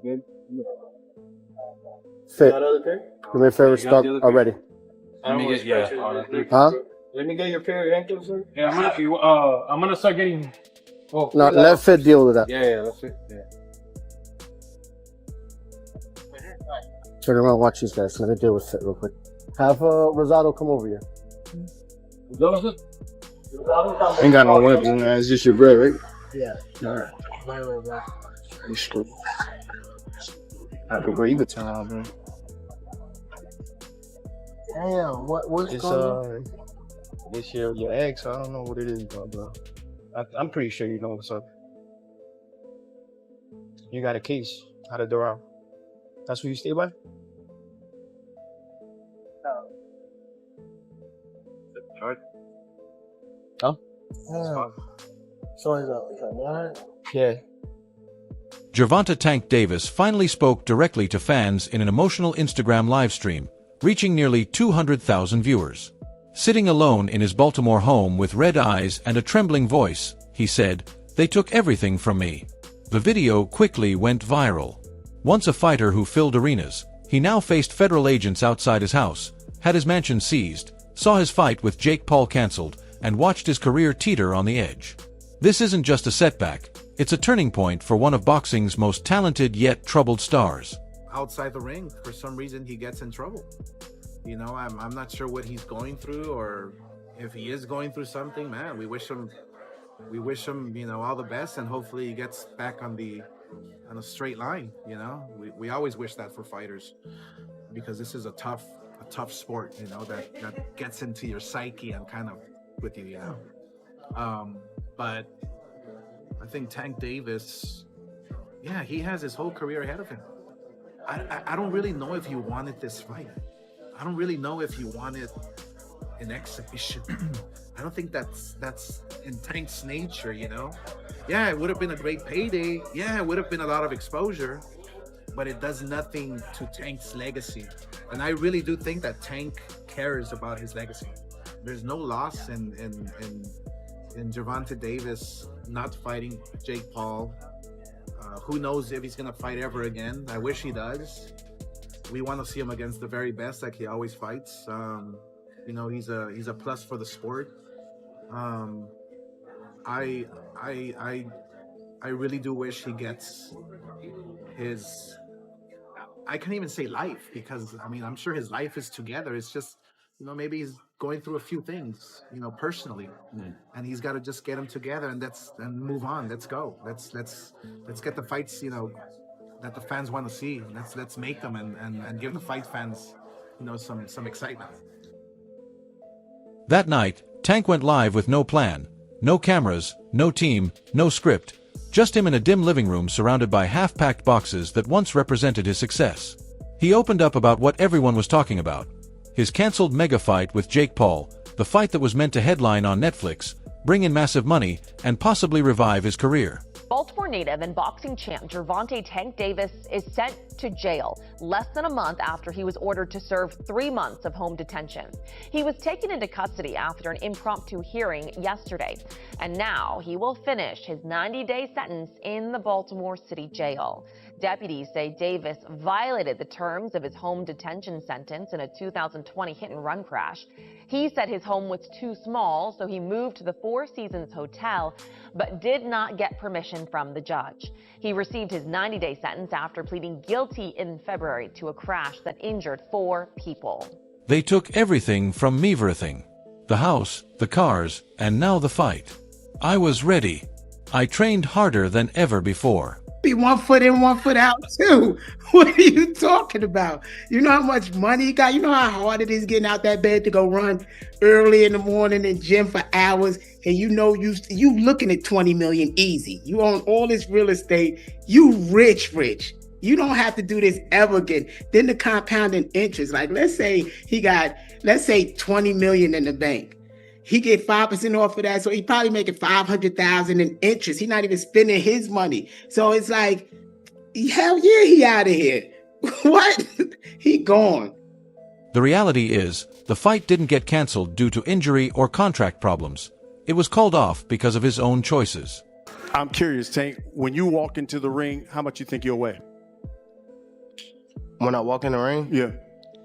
Good. Fit. Got other pair? Do me a favor, stock already. Let me get Huh? Let me get your pair of ankles, sir. Yeah, I'm gonna start getting. Oh, No, let Fit deal with that. Yeah, that's it. Yeah. Turn around, watch these guys. Let me deal with Fit real quick. Have Rosado come over here. Ain't got no weapons, man. It's just your bread, right? Yeah. All right. You screw. Bro, you could tell out, bro. Damn, what's It's going on? it's your ex. I don't know what it is, bro. I'm pretty sure you know what's up. You got a case out of Doral. That's who you stay by? Huh? Yeah. So he's alright? Yeah. Gervonta Tank Davis finally spoke directly to fans in an emotional Instagram livestream, reaching nearly 200,000 viewers. Sitting alone in his Baltimore home with red eyes and a trembling voice, he said, "They took everything from me." The video quickly went viral. Once a fighter who filled arenas, he now faced federal agents outside his house, had his mansion seized, saw his fight with Jake Paul canceled, and watched his career teeter on the edge. This isn't just a setback, it's a turning point for one of boxing's most talented yet troubled stars. Outside the ring, for some reason he gets in trouble. You know, I'm not sure what he's going through, or if he is going through something. Man, we wish him, you know, all the best, and hopefully he gets back on a straight line. You know, we always wish that for fighters, because this is a tough sport, you know, that gets into your psyche and kind of with you, you know. But I think Tank Davis, yeah, he has his whole career ahead of him. I don't really know if he wanted this fight. I don't really know if he wanted an exhibition. I don't think that's in Tank's nature, you know. Yeah, it would have been a great payday. Yeah, it would have been a lot of exposure, but it does nothing to Tank's legacy. And I really do think that Tank cares about his legacy. There's no loss in Gervonta Davis not fighting Jake Paul. Who knows if he's gonna fight ever again? I wish he does. We want to see him against the very best, like he always fights. You know, he's a plus for the sport. I really do wish he gets his. I can't even say life, because I mean, I'm sure his life is together. It's just, you know, maybe he's going through a few things, you know, personally, and he's got to just get them together and move on. Let's go. Let's get the fights, you know, that the fans want to see. Let's make them and give the fight fans, you know, some excitement. That night, Tank went live with no plan, no cameras, no team, no script, just him in a dim living room surrounded by half-packed boxes that once represented his success. He opened up about what everyone was talking about: his cancelled mega fight with Jake Paul, the fight that was meant to headline on Netflix, bring in massive money, and possibly revive his career. Baltimore native and boxing champ Gervonta Tank Davis is sent to jail less than a month after he was ordered to serve 3 months of home detention. He was taken into custody after an impromptu hearing yesterday, and now he will finish his 90-day sentence in the Baltimore City jail. Deputies say Davis violated the terms of his home detention sentence in a 2020 hit-and-run crash. He said his home was too small, so he moved to the Four Seasons Hotel, but did not get permission from the judge. He received his 90-day sentence after pleading guilty in February to a crash that injured 4 people. They took everything from me, everything. The house, the cars, and now the fight. I was ready. I trained harder than ever before. Be 1 foot in, 1 foot out too. What are you talking about? You know how much money you got? You know how hard it is getting out that bed to go run early in the morning in gym for hours, and you know you looking at 20 million easy. You own all this real estate. You rich. You don't have to do this ever again. Then the compounding interest, like let's say 20 million in the bank. He get 5% off of that, so he probably making $500,000 in interest. He's not even spending his money. So it's like, hell yeah, he out of here. What? He gone. The reality is, the fight didn't get canceled due to injury or contract problems. It was called off because of his own choices. I'm curious, Tank, when you walk into the ring, how much you think you'll weigh? When I walk in the ring? Yeah.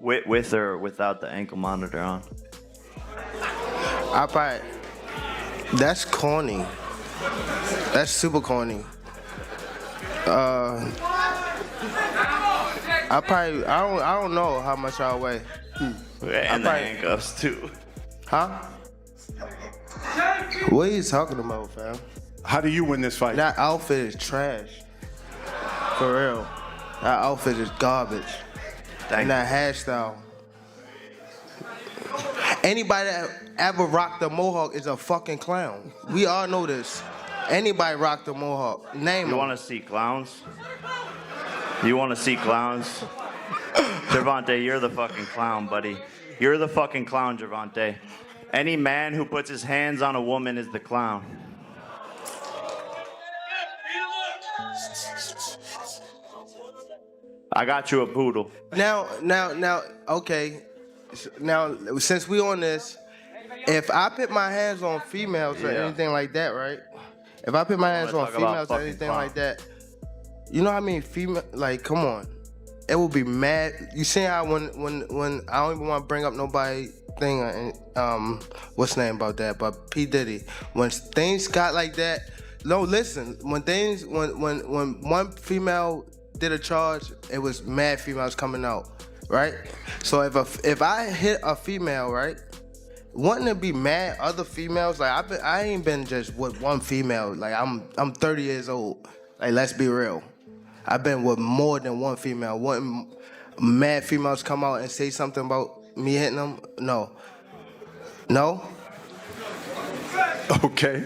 With or without the ankle monitor on? I probably, that's corny. That's super corny. I don't know how much I'll weigh. And the handcuffs too. Huh? What are you talking about, fam? How do you win this fight? That outfit is trash. For real. That outfit is garbage. And that hairstyle. Anybody that ever rocked a mohawk is a fucking clown. We all know this. Anybody rocked a mohawk. Name You them. want to see clowns? You want to see clowns? Gervonta, you're the fucking clown, buddy. You're the fucking clown, Gervonta. Any man who puts his hands on a woman is the clown. I got you a poodle. Now, okay. Now, since we on this, if I put my hands on females or anything like that, right? If I put my hands on females or anything like that, you know how many female, like, come on. It will be mad. You see how when I don't even want to bring up nobody thing, what's the name about that, but P. Diddy, when things got like that, no, listen, when one female did a charge, it was mad females coming out, right? So if I hit a female, right, wouldn't it be mad other females? Like I ain't been just with one female. Like I'm 30 years old. Like let's be real. I've been with more than one female. Wouldn't mad females come out and say something about me hitting them? No. Okay.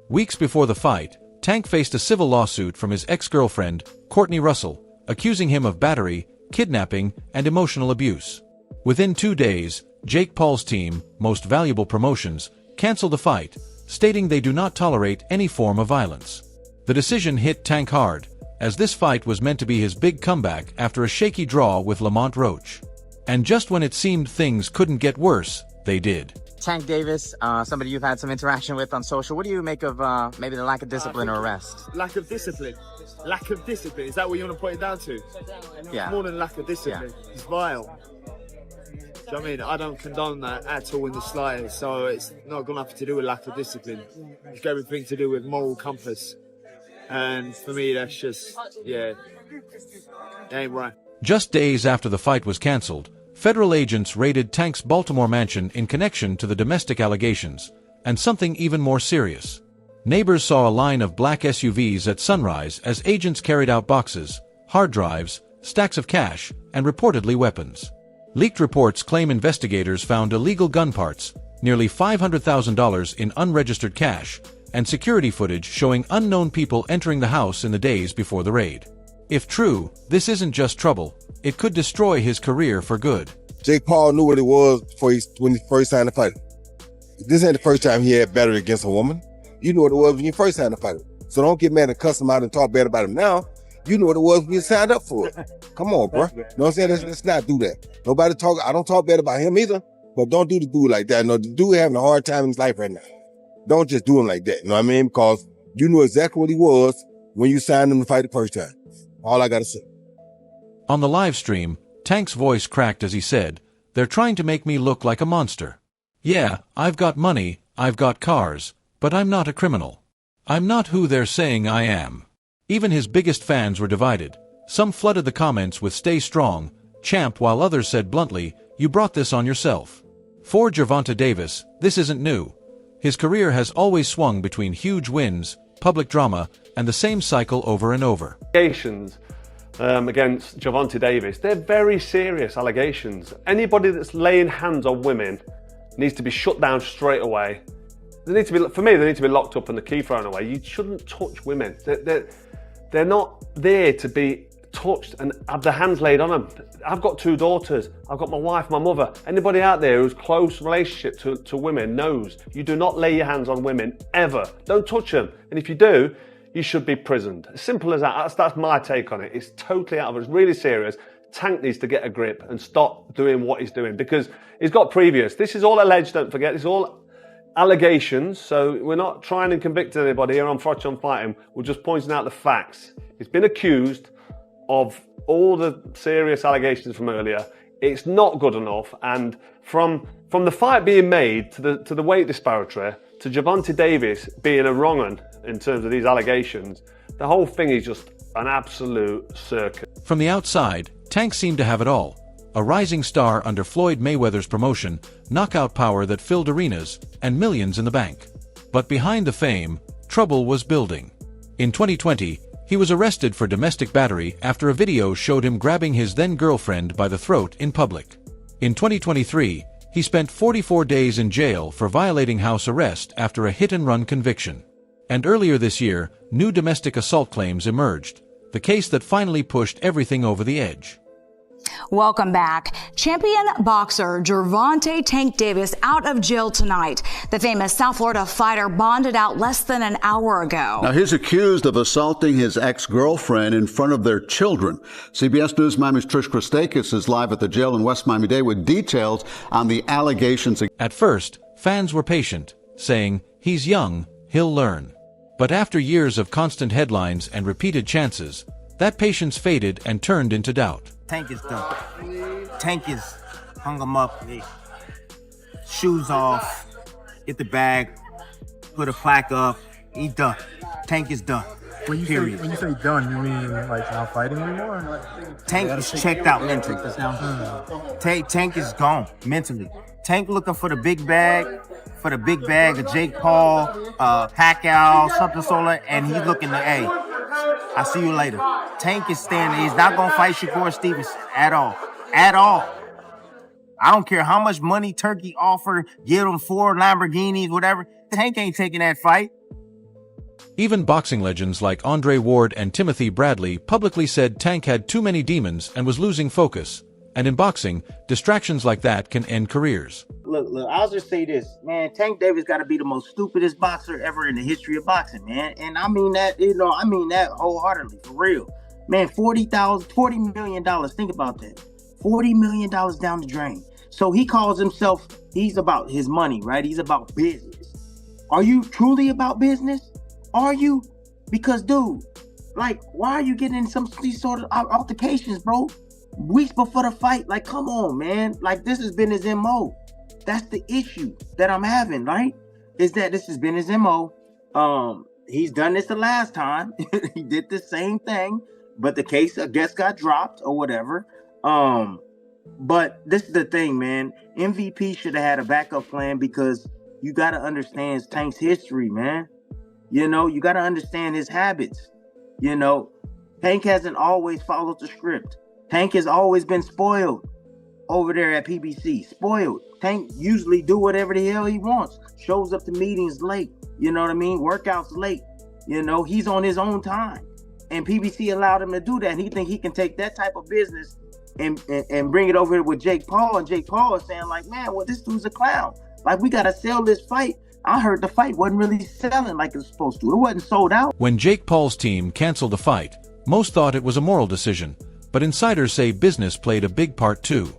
Weeks before the fight, Tank faced a civil lawsuit from his ex-girlfriend, Courtney Russell, accusing him of battery, kidnapping, and emotional abuse. Within 2 days, Jake Paul's team, Most Valuable Promotions, canceled the fight, stating they do not tolerate any form of violence. The decision hit Tank hard, as this fight was meant to be his big comeback after a shaky draw with Lamont Roach. And just when it seemed things couldn't get worse, they did. Tank Davis, somebody you've had some interaction with on social. What do you make of maybe the lack of discipline or arrest? Lack of discipline. Lack of discipline. Is that what you want to put it down to? Yeah. It's more than lack of discipline. Yeah. It's vile. Do you know what I mean? I don't condone that at all in the slightest. So it's not got nothing to do with lack of discipline. It's got everything to do with moral compass. And for me, that's just, it ain't right. Just days after the fight was canceled, federal agents raided Tank's Baltimore mansion in connection to the domestic allegations, and something even more serious. Neighbors saw a line of black SUVs at sunrise as agents carried out boxes, hard drives, stacks of cash, and reportedly weapons. Leaked reports claim investigators found illegal gun parts, nearly $500,000 in unregistered cash, and security footage showing unknown people entering the house in the days before the raid. If true, this isn't just trouble, it could destroy his career for good. Jake Paul knew what it was when he first signed the fight. This ain't the first time he had battery against a woman. You knew what it was when you first signed the fight. So don't get mad and cuss him out and talk bad about him now. You knew what it was when you signed up for it. Come on, bro. You know what I'm saying? Let's not do that. I don't talk bad about him either, but don't do the dude like that. No, the dude having a hard time in his life right now. Don't just do him like that, you know what I mean? Because you knew exactly what he was when you signed him to fight the first time. All I gotta say. On the live stream, Tank's voice cracked as he said, "They're trying to make me look like a monster. Yeah, I've got money, I've got cars, but I'm not a criminal. I'm not who they're saying I am." Even his biggest fans were divided. Some flooded the comments with "Stay strong, champ," while others said bluntly, "You brought this on yourself." For Gervonta Davis, this isn't new. His career has always swung between huge wins, public drama, and the same cycle over and over. Allegations against Gervonta Davis, they're very serious allegations. Anybody that's laying hands on women needs to be shut down straight away. For me, they need to be locked up and the key thrown away. You shouldn't touch women. They're not there to be touched and have their hands laid on them. I've got 2 daughters. I've got my wife, my mother. Anybody out there who's close relationship to women knows you do not lay your hands on women ever. Don't touch them. And if you do, you should be prisoned. As simple as that. That's my take on it. It's totally out of it. It's really serious. Tank needs to get a grip and stop doing what he's doing because he's got previous. This is all alleged, don't forget. It's all allegations, so we're not trying to convict anybody here on Froch on Fighting, we're just pointing out the facts. He's been accused of all the serious allegations from earlier. It's not good enough, and from the fight being made to the weight disparity to Gervonta Davis being a wrong un in terms of these allegations, the whole thing is just an absolute circus. From the outside, Tank seemed to have it all. A rising star under Floyd Mayweather's promotion, knockout power that filled arenas, and millions in the bank. But behind the fame, trouble was building. In 2020, he was arrested for domestic battery after a video showed him grabbing his then-girlfriend by the throat in public. In 2023, he spent 44 days in jail for violating house arrest after a hit-and-run conviction. And earlier this year, new domestic assault claims emerged, the case that finally pushed everything over the edge. Welcome back. Champion boxer Gervonta Tank Davis out of jail tonight. The famous South Florida fighter bonded out less than an hour ago. Now, he's accused of assaulting his ex-girlfriend in front of their children. CBS News Miami's Trish Christakis is live at the jail in West Miami-Dade with details on the allegations. At first, fans were patient, saying, "He's young, he'll learn." But after years of constant headlines and repeated chances, that patience faded and turned into doubt. Tank is done. Tank is hung him up, shoes off, get the bag, put a plaque up. He done. Tank is done. When you say done, you mean like not fighting anymore? Tank is checked out mentally. Tank is gone mentally. Tank looking for the big bag, of Jake Paul, Pacquiao, something sort, and he's looking to, hey, I'll see you later. Tank is standing. He's not going to fight Shakur Stevenson at all. At all. I don't care how much money Turkey offered, give him 4 Lamborghinis, whatever. Tank ain't taking that fight. Even boxing legends like Andre Ward and Timothy Bradley publicly said Tank had too many demons and was losing focus. And in boxing, distractions like that can end careers. Look, I'll just say this, man. Tank Davis got to be the most stupidest boxer ever in the history of boxing, man. And I mean that, I mean that wholeheartedly, for real. Man, $40 million, think about that. $40 million down the drain. So he calls himself, he's about his money, right? He's about business. Are you truly about business? Are you? Because, dude, like, why are you getting in these sort of altercations, bro? Weeks before the fight, like, come on, man. Like, this has been his MO. That's the issue that I'm having, right? Is that this has been his MO. He's done this the last time. He did the same thing, but the case, I guess, got dropped or whatever. But this is the thing, man. MVP should have had a backup plan, because you got to understand Tank's history, man. You got to understand his habits. Tank hasn't always followed the script. Tank has always been spoiled over there at PBC. Spoiled. Tank usually do whatever the hell he wants. Shows up to meetings late. You know what I mean? Workouts late. He's on his own time. And PBC allowed him to do that. And he think he can take that type of business and bring it over here with Jake Paul. And Jake Paul is saying, like, man, well, this dude's a clown. Like, we got to sell this fight. I heard the fight wasn't really selling like it was supposed to. It wasn't sold out. When Jake Paul's team canceled the fight, most thought it was a moral decision. But insiders say business played a big part too.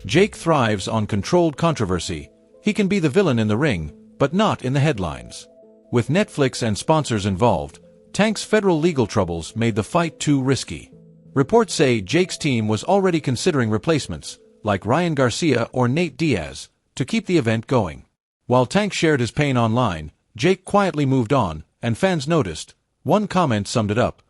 Jake thrives on controlled controversy. He can be the villain in the ring, but not in the headlines. With Netflix and sponsors involved, Tank's federal legal troubles made the fight too risky. Reports say Jake's team was already considering replacements, like Ryan Garcia or Nate Diaz, to keep the event going. While Tank shared his pain online, Jake quietly moved on, and fans noticed. One comment summed it up.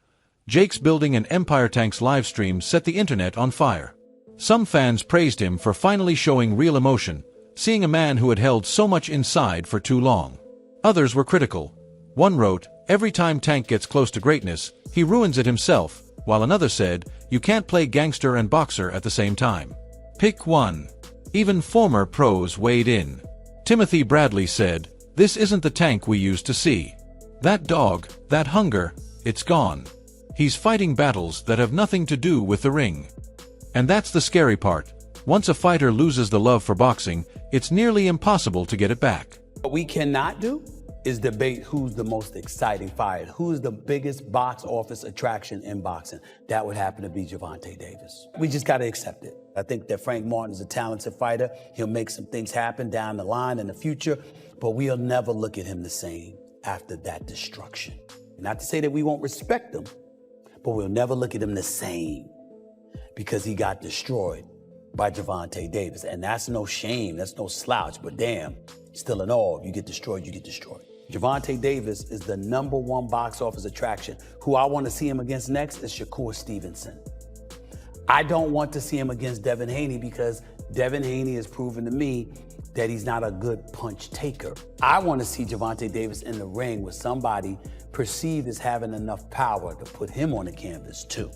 Jake's building an empire. Tank's live stream set the internet on fire. Some fans praised him for finally showing real emotion, seeing a man who had held so much inside for too long. Others were critical. One wrote, "Every time Tank gets close to greatness, he ruins it himself," while another said, "You can't play gangster and boxer at the same time. Pick one." Even former pros weighed in. Timothy Bradley said, "This isn't the Tank we used to see. That dog, that hunger, it's gone. He's fighting battles that have nothing to do with the ring." And that's the scary part. Once a fighter loses the love for boxing, it's nearly impossible to get it back. What we cannot do is debate who's the most exciting fighter, who's the biggest box office attraction in boxing. That would happen to be Gervonta Davis. We just got to accept it. I think that Frank Martin is a talented fighter. He'll make some things happen down the line in the future, but we'll never look at him the same after that destruction. Not to say that we won't respect him, but we'll never look at him the same because he got destroyed by Gervonta Davis. And that's no shame, that's no slouch, but damn, still in all, if you get destroyed, you get destroyed. Gervonta Davis is the #1 box office attraction. Who I want to see him against next is Shakur Stevenson. I don't want to see him against Devin Haney because Devin Haney has proven to me that he's not a good punch taker. I want to see Gervonta Davis in the ring with somebody perceived as having enough power to put him on the canvas too.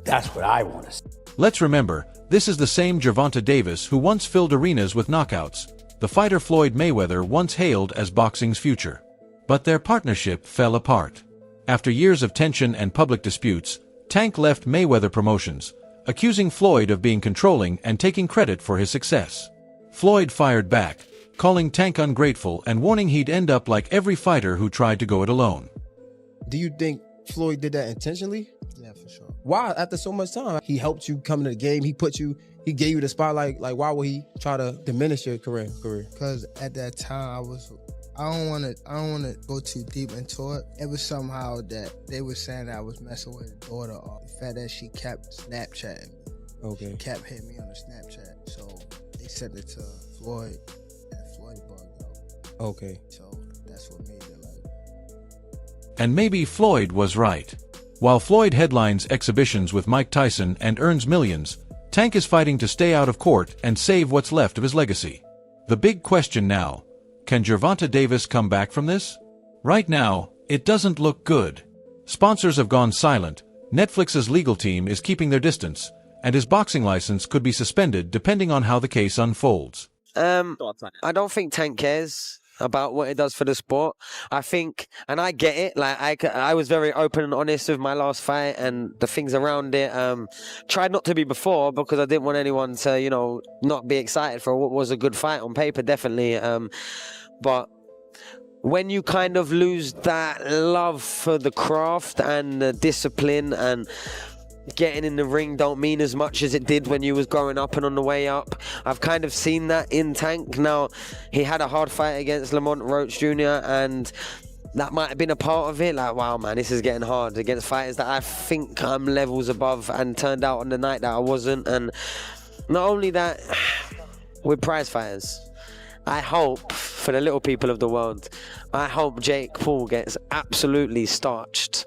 That's what I want to see. Let's remember, this is the same Gervonta Davis who once filled arenas with knockouts, the fighter Floyd Mayweather once hailed as boxing's future. But their partnership fell apart. After years of tension and public disputes, Tank left Mayweather Promotions, accusing Floyd of being controlling and taking credit for his success. Floyd fired back, calling Tank ungrateful and warning he'd end up like every fighter who tried to go it alone. Do you think Floyd did that intentionally? Yeah, for sure. Why? After so much time, he helped you come into the game. He gave you the spotlight. Like, why would he try to diminish your career? Because at that time, I don't want to go too deep into it. It was somehow that they were saying that I was messing with his daughter, or the fact that she kept Snapchatting me. Okay. She kept hitting me on the Snapchat. So they sent it to Floyd, and Floyd bugged out. Okay. So that's what made it like. And maybe Floyd was right. While Floyd headlines exhibitions with Mike Tyson and earns millions, Tank is fighting to stay out of court and save what's left of his legacy. The big question now, can Gervonta Davis come back from this? Right now, it doesn't look good. Sponsors have gone silent, Netflix's legal team is keeping their distance, and his boxing license could be suspended depending on how the case unfolds. I don't think Tank cares about what it does for the sport. I think, and I get it, like I was very open and honest with my last fight and the things around it. Tried not to be before because I didn't want anyone to, not be excited for what was a good fight on paper, definitely. But when you kind of lose that love for the craft and the discipline and getting in the ring don't mean as much as it did when you was growing up and on the way up. I've kind of seen that in Tank. Now, he had a hard fight against Lamont Roach Jr. and that might have been a part of it. Like, wow, man, this is getting hard against fighters that I think I'm levels above, and turned out on the night that I wasn't. And not only that, with prize fighters, I hope, for the little people of the world, I hope Jake Paul gets absolutely starched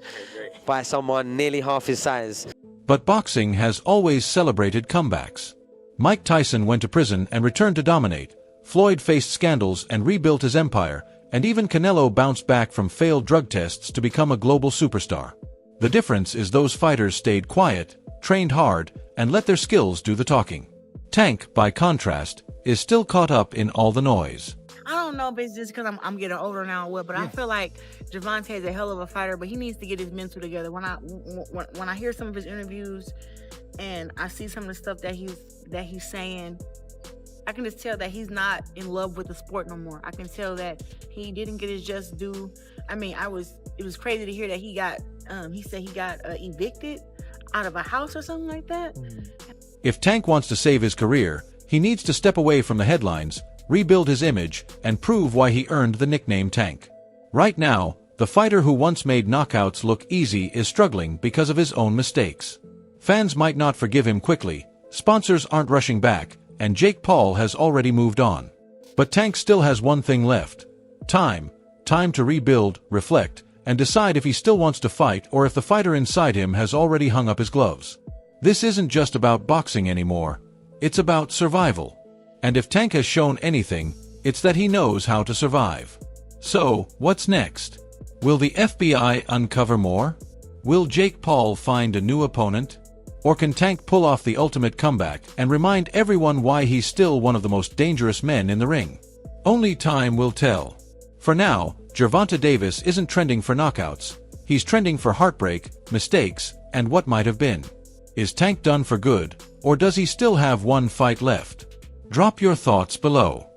by someone nearly half his size. But boxing has always celebrated comebacks. Mike Tyson went to prison and returned to dominate. Floyd faced scandals and rebuilt his empire, and even Canelo bounced back from failed drug tests to become a global superstar. The difference is those fighters stayed quiet, trained hard, and let their skills do the talking. Tank, by contrast, is still caught up in all the noise. I don't know if it's just because I'm getting older now or what, but I feel like Gervonta is a hell of a fighter, but he needs to get his mental together. When I hear some of his interviews and I see some of the stuff that he's saying, I can just tell that he's not in love with the sport no more. I can tell that he didn't get his just due. I mean, it was crazy to hear that he said he got evicted out of a house or something like that. If Tank wants to save his career, he needs to step away from the headlines, rebuild his image, and prove why he earned the nickname Tank. Right now, the fighter who once made knockouts look easy is struggling because of his own mistakes. Fans might not forgive him quickly, sponsors aren't rushing back, and Jake Paul has already moved on. But Tank still has one thing left. Time to rebuild, reflect, and decide if he still wants to fight or if the fighter inside him has already hung up his gloves. This isn't just about boxing anymore, it's about survival. And if Tank has shown anything, it's that he knows how to survive. So, what's next? Will the FBI uncover more? Will Jake Paul find a new opponent? Or can Tank pull off the ultimate comeback and remind everyone why he's still one of the most dangerous men in the ring? Only time will tell. For now, Gervonta Davis isn't trending for knockouts. He's trending for heartbreak, mistakes, and what might have been. Is Tank done for good, or does he still have one fight left? Drop your thoughts below.